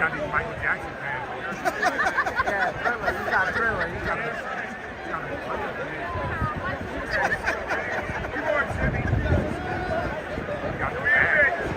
got these Michael Jackson fans. Yeah, Thriller. You got Thriller. You got Come on, Jimmy. You got the fans.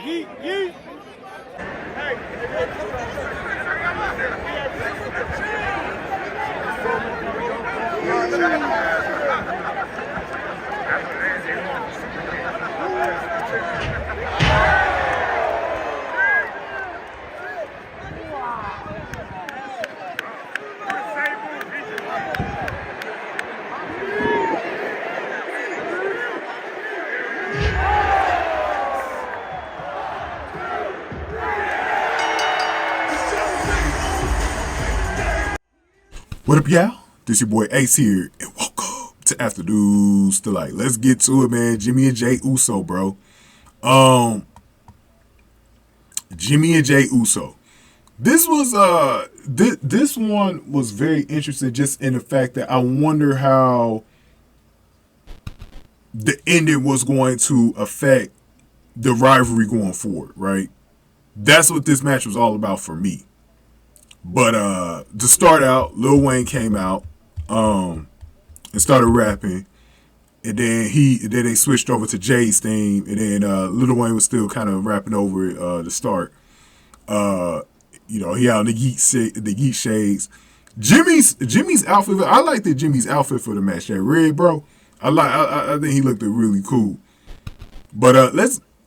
Yeet, yeet. What up, y'all? This your boy Ace here, and welcome to After News Delight. Let's get to it, man. Jimmy and Jey Uso, bro. Jimmy and Jey Uso. This was this one was very interesting, just in the fact that I wonder how the ending was going to affect the rivalry going forward, right? That's what this match was all about for me. But to start out, Lil Wayne came out and started rapping, and then they switched over to Jay's theme, and then Lil Wayne was still kind of rapping over it to start. He had the yeet shades. Jimmy's outfit. I like that Jimmy's outfit for the match. That red, bro. I think he looked really cool. But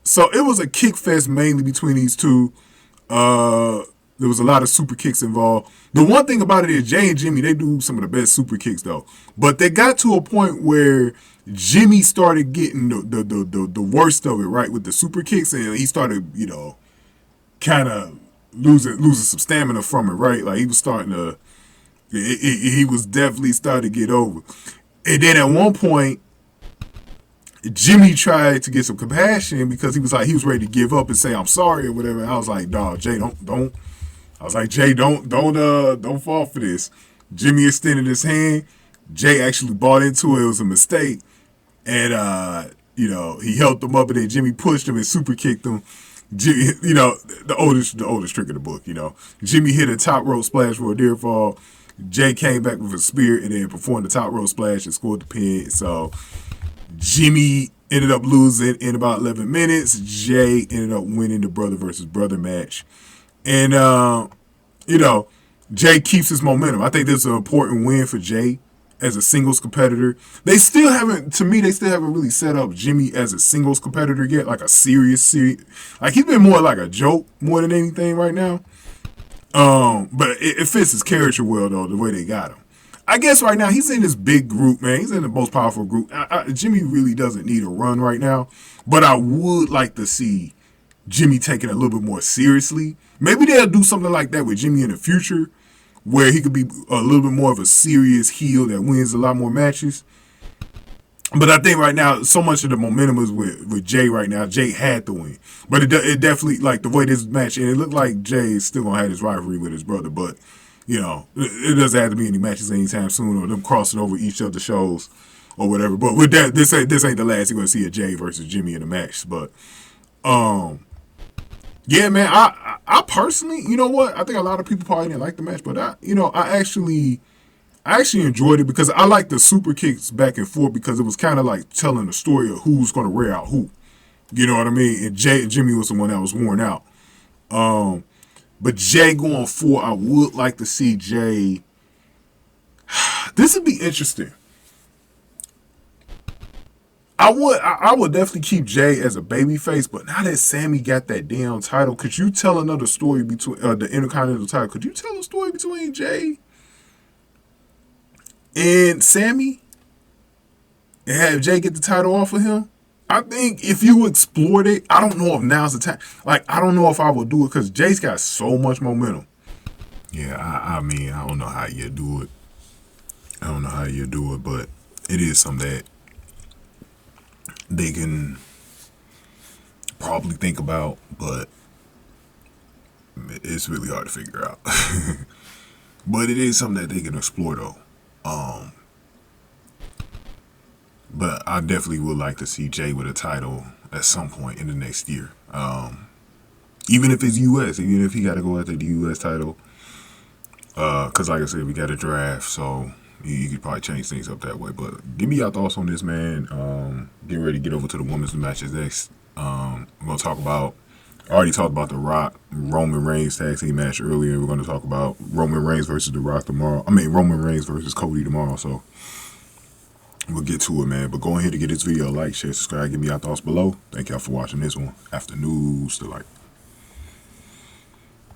so it was a kick fest mainly between these two. There was a lot of super kicks involved. The one thing about it is Jey and Jimmy, they do some of the best super kicks though. But they got to a point where Jimmy started getting the worst of it, right, with the super kicks, and he started, kind of losing some stamina from it, right? Like he was starting to, he was definitely starting to get over. And then at one point, Jimmy tried to get some compassion because he was ready to give up and say I'm sorry or whatever. And I was like, dog, Jey, don't. I was like, Jey, don't fall for this. Jimmy extended his hand. Jey actually bought into it. It was a mistake. And, he helped him up, and then Jimmy pushed him and super kicked him. Jimmy, the oldest trick of the book, Jimmy hit a top rope splash for a deer fall. Jey came back with a spear and then performed the top rope splash and scored the pin. So Jimmy ended up losing in about 11 minutes. Jey ended up winning the brother versus brother match. And, Jey keeps his momentum. I think this is an important win for Jey as a singles competitor. They still haven't really set up Jimmy as a singles competitor yet, like a serious. Like, he's been more like a joke more than anything right now. But it fits his character well, though, the way they got him. I guess right now he's in this big group, man. He's in the most powerful group. Jimmy really doesn't need a run right now, but I would like to see Jimmy taking it a little bit more seriously. Maybe they'll do something like that with Jimmy in the future, where he could be a little bit more of a serious heel that wins a lot more matches. But I think right now, so much of the momentum is with Jey right now. Jey had to win. But it definitely, like the way this match, and it looked like Jey is still going to have his rivalry with his brother. But, it doesn't have to be any matches anytime soon or them crossing over each other's shows or whatever. But with that, this ain't the last you're going to see a Jey versus Jimmy in a match. But Yeah, man. I personally, you know what? I think a lot of people probably didn't like the match, but I actually enjoyed it because I like the super kicks back and forth because it was kind of like telling the story of who's going to wear out who. You know what I mean? And Jimmy was the one that was worn out. But Jey going forward, I would like to see Jey. This would be interesting. I would definitely keep Jey as a babyface, but now that Sammy got that damn title, could you tell another story between the Intercontinental title? Could you tell a story between Jey and Sammy and have Jey get the title off of him? I think if you explored it, I don't know if now's the time. Like, I don't know if I would do it because Jey's got so much momentum. Yeah, I mean, I don't know how you do it. I don't know how you do it, but it is something that they can probably think about, but it's really hard to figure out. But it is something that they can explore, though. But I definitely would like to see Jey with a title at some point in the next year. Even if it's U.S., even if he got to go after the U.S. title. Because like I said, we got a draft, so you could probably change things up that way. But give me your thoughts on this, man. Getting ready to get over to the women's matches next. We're going to talk about, I already talked about the Rock Roman Reigns tag team match earlier. We're going to talk about Roman Reigns versus the Rock tomorrow. Roman Reigns versus Cody tomorrow. So we'll get to it, man. But go ahead and get this video a like, share, subscribe. Give me your thoughts below. Thank y'all for watching this one. After news to like.